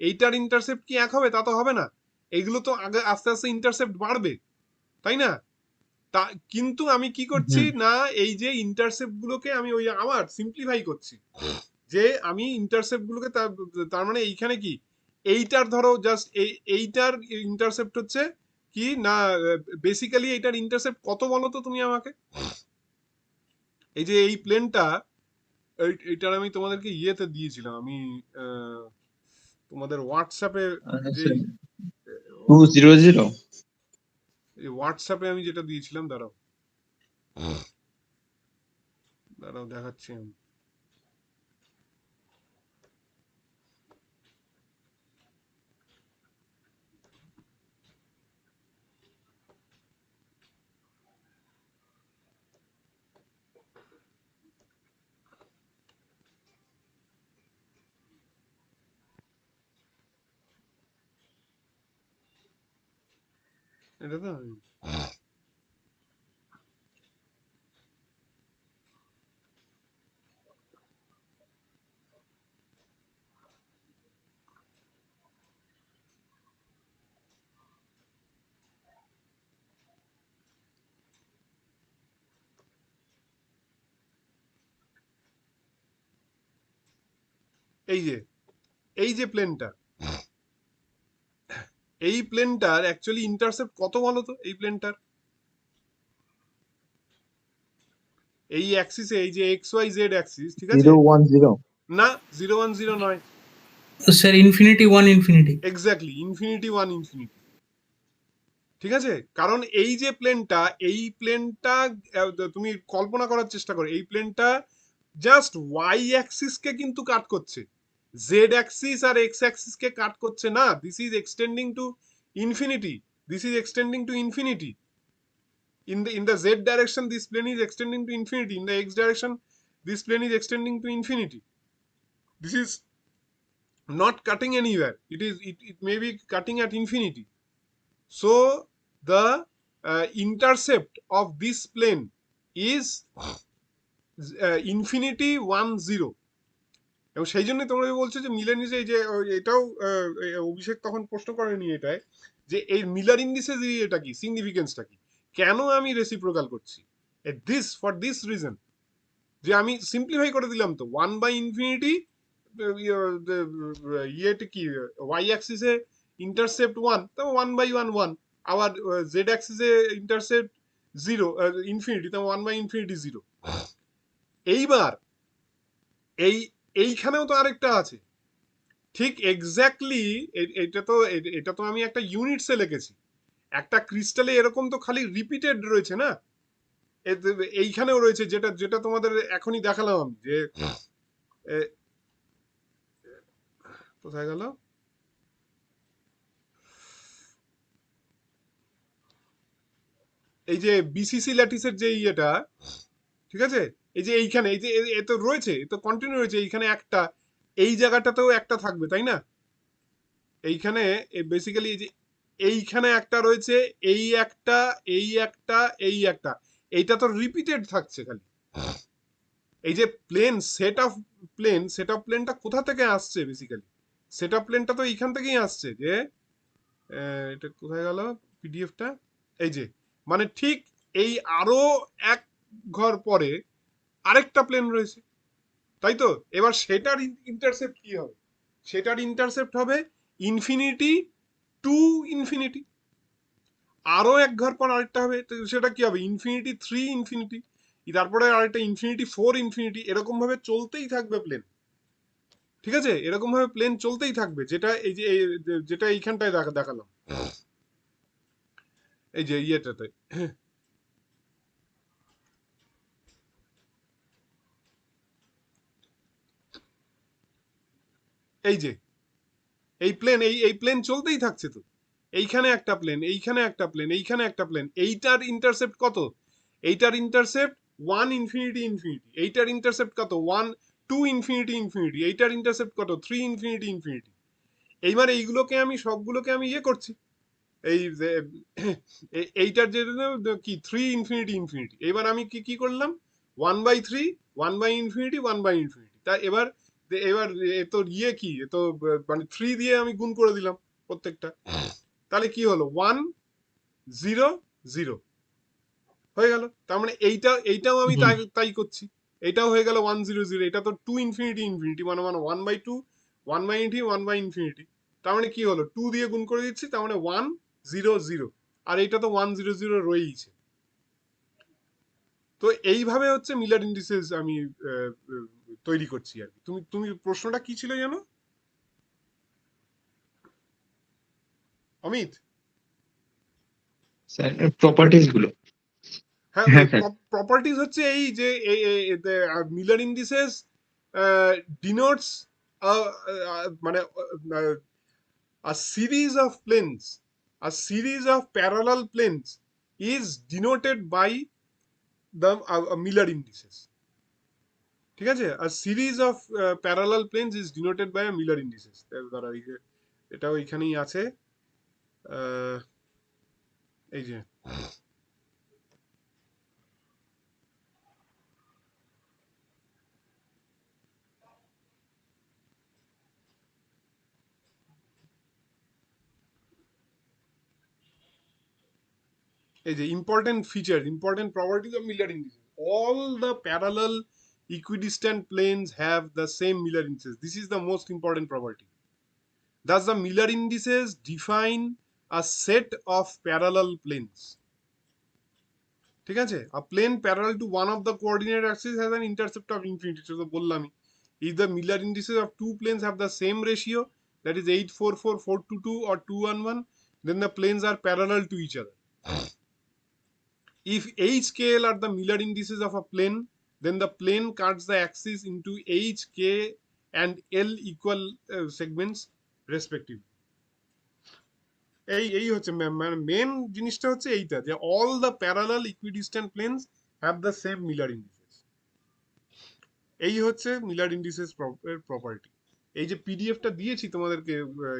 এইটার ইন্টারসেপ্ট কি এক হবে, তা তো হবে না। এগুলো তো আগে আস্তে আস্তে ইন্টারসেপ্ট বাড়বে, তাই না। তা কিন্তু আমি কি করছি হুম। না, এই যে ইন্টারসেপ্ট গুলোকে আমি ওই আবার সিম্পলিফাই করছি, যে আমি ইন্টারসেপ্ট গুলোকে তার মানে এইখানে কি, এইটার ধরো জাস্ট এইটার ইন্টারসেপ্ট হচ্ছে কি না, বেসিক্যালি এইটার ইন্টারসেপ্ট কত বলো তো তুমি আমাকে। এই যে এই প্লেনটা, এইটার আমি তোমাদেরকে ইয়েতে দিয়েছিলাম, আমি তোমাদের হোয়াটসঅ্যাপে, যেই 200। হোয়াটসঅ্যাপে আমি যেটা দিয়েছিলাম, দাঁড়াও দাঁড়াও দেখাচ্ছি আমি। এটা তো এই যে এই যে প্লেনটা, এই প্লেনটার অ্যাকচুয়ালি ইন্টারসেপ্ট কত বলো তো? এই প্লেনটার এই অ্যাক্সিসে, এই যে এক্স ওয়াই জেড অ্যাক্সিস, ঠিক আছে? 010 না, 010 নয়, sir infinity 1 infinity. Exactly infinity 1 infinity. ঠিক আছে, কারণ এই যে প্লেনটা, এই প্লেনটা তুমি কল্পনা করার চেষ্টা করো, এই প্লেনটা জাস্ট ওয়াই অ্যাক্সিসকে কিন্তু কাট করছে, জেড অ্যাক্সিস আর এক্স অ্যাক্সিসকে কাট করছে না। This is extending to infinity, this is extending to infinity. In the z direction this plane is extending to infinity, in the x direction this plane is extending to infinity. This is not cutting anywhere, it may be cutting at infinity. So the intercept of this plane is infinity 10, এবং সেই জন্য তোমরা বলছো যে Miller এই যে এটাও অভিষেক তখন প্রশ্ন করেনি এটাই, যে এই মিলার ইন্ডিসেস এটা কি, সিগনিফিকেন্সটা কি, কেন আমি রেসিপ্রোকাল করছি? দিস ফর দিস রিজন, যে আমি সিম্পলিফাই করে দিলাম তো, 1/ইনফিনিটি ইয়েটা কি, ওয়াই অ্যাক্সিসে ইন্টারসেপ্ট 1, তো 1/1 1, আবার জেড অ্যাক্সিসে ইন্টারসেপ্ট 0 ইনফিনিটি, তো 1/ইনফিনিটি 0। এইবার এই এইখানেও তো আরেকটা আছে, ঠিক এক্স্যাক্টলি। এটা তো আমি একটা ইউনিটসে লিখেছি, একটা ক্রিস্টালে এরকম তো খালি রিপিটেড রয়েছে না, এইখানেও রয়েছে, যেটা যেটা তোমাদের এখনই দেখালাম আমি, যে কোথায় গেল, এই যে বিসিসি ল্যাটিসের যে ইয়েটা, ঠিক আছে, এই যে এইখানে, এই যে এ তো রয়েছে, এ তো কন্টিনিউ রয়েছে, এইখানে একটা, এই জায়গাটাতেও একটা থাকবে, তাই না? এইখানে বেসিক্যালি এই যে এইখানে একটা রয়েছে, এই একটা, এই একটা, এই একটা, এইটা তো রিপিটেড থাকছে খালি। এই যে প্লেন, সেট অফ প্লেনটা কোথা থেকে আসছে? বেসিক্যালি সেট অফ প্লেনটা তো এইখান থেকেই আসছে, যে এটা কোথায় গেল পিডিএফটা, এই যে, মানে ঠিক এই আরো এক ঘর পরে আরেকটা প্লেন রয়েছে, তাই তো? এবার সেটার ইন্টারসেপ্ট কি হবে? সেটার ইন্টারসেপ্ট হবে ইনফিনিটি টু ইনফিনিটি। আরো এক ঘর পর আরেকটা হবে, তো সেটা কি হবে? ইনফিনিটি 3 ইনফিনিটি, তারপরে আরেকটা ইনফিনিটি 4 ইনফিনিটি, এরকম ভাবে চলতেই থাকবে প্লেন। ঠিক আছে, এরকম ভাবে প্লেন চলতেই থাকবে, যেটা এই যে যেটা এইখানটায় দেখালাম, এই যে ইয়েটাতে। এই যে এই প্লেন, এই প্লেন চলতেই থাকছে তো, এইখানে একটা প্লেন, এইখানে একটা প্লেন, এইখানে একটা প্লেন, এইটার ইন্টারসেপ্ট কত? এইটার ইন্টারসেপ্ট 1 ইনফিনিটি ইনফিনিটি, এইটার ইন্টারসেপ্ট কত? 1 2 ইনফিনিটি ইনফিনিটি, এইটার ইন্টারসেপ্ট কত? 3 ইনফিনিটি ইনফিনিটি। এইবার এইগুলোকে আমি সবগুলোকে আমি ইয়ে করছি, এই যে এইটার যে কি 3 ইনফিনিটি ইনফিনিটি, এবার আমি কি কি করলাম? 1/3, 1/ইনফিনিটি, 1/ইনফিনিটি। তা এবার এবার এ তো ইয়ে কি, এ তো মানে 3 দিয়ে আমি গুণ করে দিলাম প্রত্যেকটা, তাহলে কি হলো? 1 0 0 হয়ে গেল। তার মানে এইটাও আমি তাই তাই করছি, এটাও হয়ে গেল 1 0 0। এটা তো 2 ইনফিনিটি ইনফিনিটি, মানে 1/2, 1/ইনফিনিটি, 1/ইনফিনিটি। তার মানে কি হলো? 2 দিয়ে গুণ করে দিচ্ছি, তার মানে 1 0 0, আর এইটা তো 1 0 0 রয়েইছে। তো এইভাবে হচ্ছে মিলার ইন্ডিসেস আমি তৈরি করছি আর কি। তুমি তুমি প্রশ্নটা কি ছিল জানো অমিত? স্যার প্রপার্টিজ গুলো। হ্যাঁ, হ্যাঁ স্যার। প্রপার্টিজ হচ্ছে এই যে মিলার ইন্ডিসেস ডিনোটস মানে a series of planes, a series of parallel planes is denoted by the Miller indices. ঠিক আছে, a series of parallel planes is denoted by a Miller indices. দ্বারা এটাও এখানেই আছে, এই যে এই যে important features, important properties of Miller indices. All the parallel equidistant planes have the same Miller indices. This is the most important property. Thus, the Miller indices define a set of parallel planes. ঠিক আছে? A plane parallel to one of the coordinate axes has an intercept of infinity. So বললামই, if the Miller indices of two planes have the same ratio, that is 844, 422 or 211, then the planes are parallel to each other. If h, k, l are the Miller indices of a plane, then the plane cuts the axis into h, k and l equal segments respectively. এই হচ্ছে মানে main জিনিসটা হচ্ছে এইটা, যে all the parallel equidistant planes have the same Miller indices. এই হচ্ছে Miller indices property. এই যে পিডিএফটা দিয়েছি তোমাদেরকে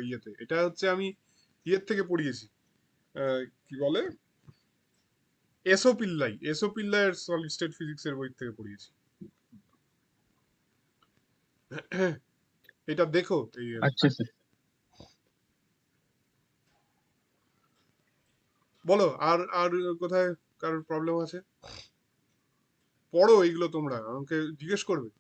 ইয়েতে, এটা হচ্ছে আমি ইয়ের থেকে পড়িয়েছি, কি বলে, এসো পিল্লাইয়ের সলিড স্টেট ফিজিক্সের বই থেকে পড়িয়েছি। এটা দেখো। আচ্ছা স্যার। বলো আর আর কোথায় কারোর প্রবলেম আছে? পড়ো এইগুলো, তোমরা আমাকে জিজ্ঞেস করবে।